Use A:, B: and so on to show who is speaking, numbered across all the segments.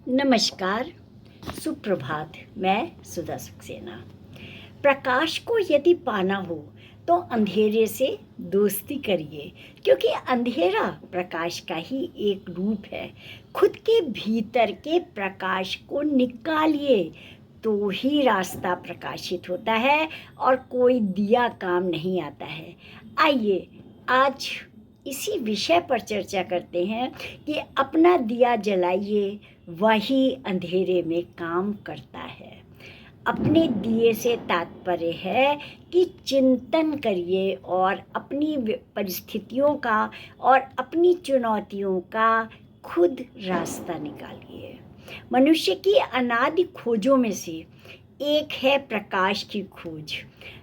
A: नमस्कार, सुप्रभात। मैं सुधा सक्सेना। प्रकाश को यदि पाना हो तो अंधेरे से दोस्ती करिए, क्योंकि अंधेरा प्रकाश का ही एक रूप है। खुद के भीतर के प्रकाश को निकालिए तो ही रास्ता प्रकाशित होता है और कोई दिया काम नहीं आता है। आइए आज इसी विषय पर चर्चा करते हैं कि अपना दिया जलाइए, वही अंधेरे में काम करता है। अपने दिए से तात्पर्य है कि चिंतन करिए और अपनी परिस्थितियों का और अपनी चुनौतियों का खुद रास्ता निकालिए। मनुष्य की अनादि खोजों में से एक है प्रकाश की खोज।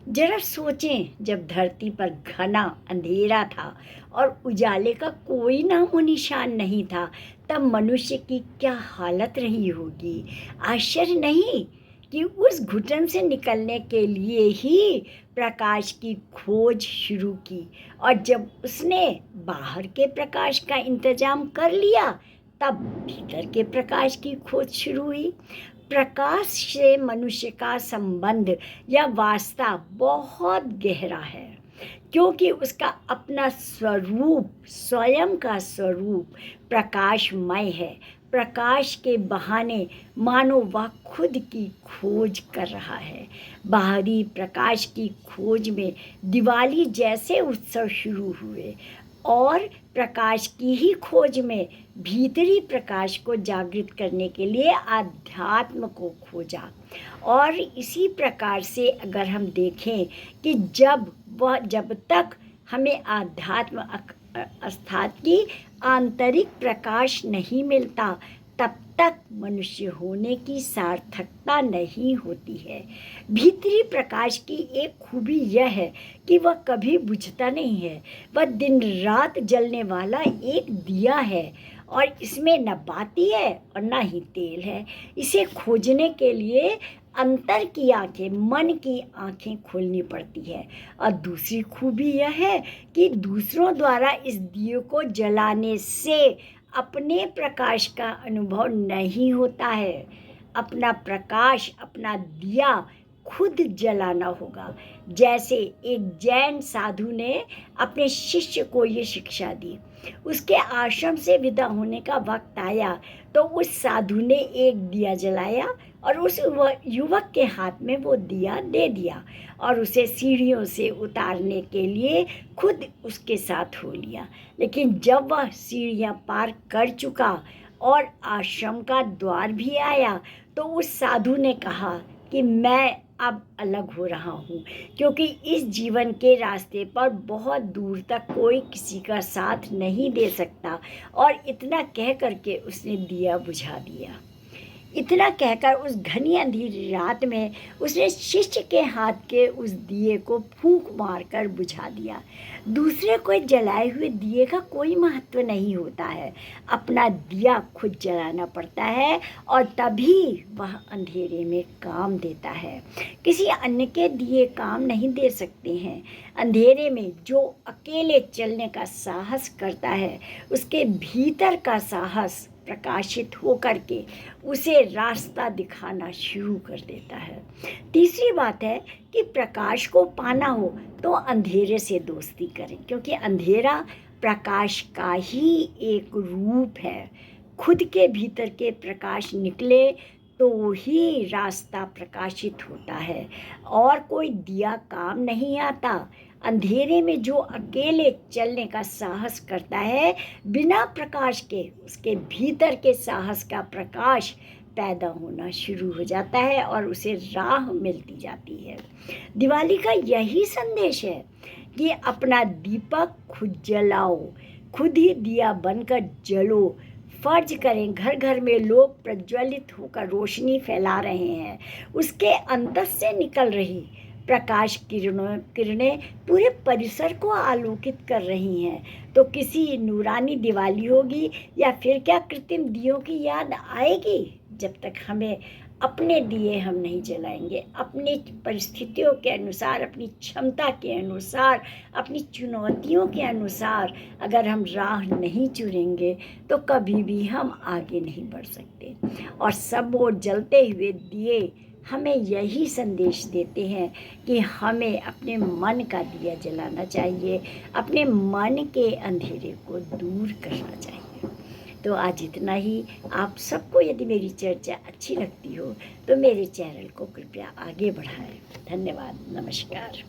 A: जरा सोचें, जब धरती पर घना अंधेरा था और उजाले का कोई नामो निशान नहीं था, तब मनुष्य की क्या हालत रही होगी। आश्चर्य नहीं कि उस घुटन से निकलने के लिए ही प्रकाश की खोज शुरू की, और जब उसने बाहर के प्रकाश का इंतजाम कर लिया तब भीतर के प्रकाश की खोज शुरू हुई। प्रकाश से मनुष्य का संबंध या वास्ता बहुत गहरा है, क्योंकि उसका अपना स्वरूप, स्वयं का स्वरूप प्रकाशमय है। प्रकाश के बहाने मानो वह खुद की खोज कर रहा है। बाहरी प्रकाश की खोज में दिवाली जैसे उत्सव शुरू हुए, और प्रकाश की ही खोज में भीतरी प्रकाश को जागृत करने के लिए आध्यात्म को खोजा। और इसी प्रकार से अगर हम देखें कि जब तक हमें आध्यात्म अर्थात की आंतरिक प्रकाश नहीं मिलता, तब तक मनुष्य होने की सार्थकता नहीं होती है। भीतरी प्रकाश की एक खूबी यह है कि वह कभी बुझता नहीं है। वह दिन रात जलने वाला एक दिया है, और इसमें न बाती है और न ही तेल है। इसे खोजने के लिए अंतर की आंखें, मन की आंखें खोलनी पड़ती है। और दूसरी खूबी यह है कि दूसरों द्वारा इस दिए को जलाने से अपने प्रकाश का अनुभव नहीं होता है। अपना प्रकाश, अपना दिया खुद जलाना होगा। जैसे एक जैन साधु ने अपने शिष्य को ये शिक्षा दी। उसके आश्रम से विदा होने का वक्त आया तो उस साधु ने एक दिया जलाया और उस युवक के हाथ में वो दिया दे दिया, और उसे सीढ़ियों से उतारने के लिए खुद उसके साथ हो लिया। लेकिन जब वह सीढ़ियाँ पार कर चुका और आश्रम का द्वार भी आया, तो उस साधु ने कहा कि मैं अब अलग हो रहा हूँ, क्योंकि इस जीवन के रास्ते पर बहुत दूर तक कोई किसी का साथ नहीं दे सकता। और इतना कह करके उसने दिया बुझा दिया। इतना कहकर उस घनी अंधेरी रात में उसने शिष्य के हाथ के उस दिए को फूंक मारकर बुझा दिया। दूसरे को जलाए हुए दिए का कोई महत्व नहीं होता है। अपना दिया खुद जलाना पड़ता है, और तभी वह अंधेरे में काम देता है। किसी अन्य के दिए काम नहीं दे सकते हैं। अंधेरे में जो अकेले चलने का साहस करता है, उसके भीतर का साहस प्रकाशित होकर के उसे रास्ता दिखाना शुरू कर देता है। तीसरी बात है कि प्रकाश को पाना हो तो अंधेरे से दोस्ती करें, क्योंकि अंधेरा प्रकाश का ही एक रूप है। खुद के भीतर के प्रकाश निकले तो ही रास्ता प्रकाशित होता है, और कोई दिया काम नहीं आता। अंधेरे में जो अकेले चलने का साहस करता है बिना प्रकाश के, उसके भीतर के साहस का प्रकाश पैदा होना शुरू हो जाता है और उसे राह मिलती जाती है। दिवाली का यही संदेश है कि अपना दीपक खुद जलाओ, खुद ही दिया बनकर जलो। फर्ज करें घर घर में लोग प्रज्वलित होकर रोशनी फैला रहे हैं, उसके अंदर से निकल रही प्रकाश किरणें पूरे परिसर को आलोकित कर रही हैं, तो किसी नूरानी दिवाली होगी या फिर क्या कृत्रिम दियों की याद आएगी। जब तक हमें अपने दिए हम नहीं जलाएंगे, अपनी परिस्थितियों के अनुसार, अपनी क्षमता के अनुसार, अपनी चुनौतियों के अनुसार अगर हम राह नहीं चुनेंगे तो कभी भी हम आगे नहीं बढ़ सकते। और सब वो जलते हुए दिए हमें यही संदेश देते हैं कि हमें अपने मन का दिया जलाना चाहिए, अपने मन के अंधेरे को दूर करना चाहिए। तो आज इतना ही। आप सबको यदि मेरी चर्चा अच्छी लगती हो तो मेरे चैनल को कृपया आगे बढ़ाएं। धन्यवाद। नमस्कार।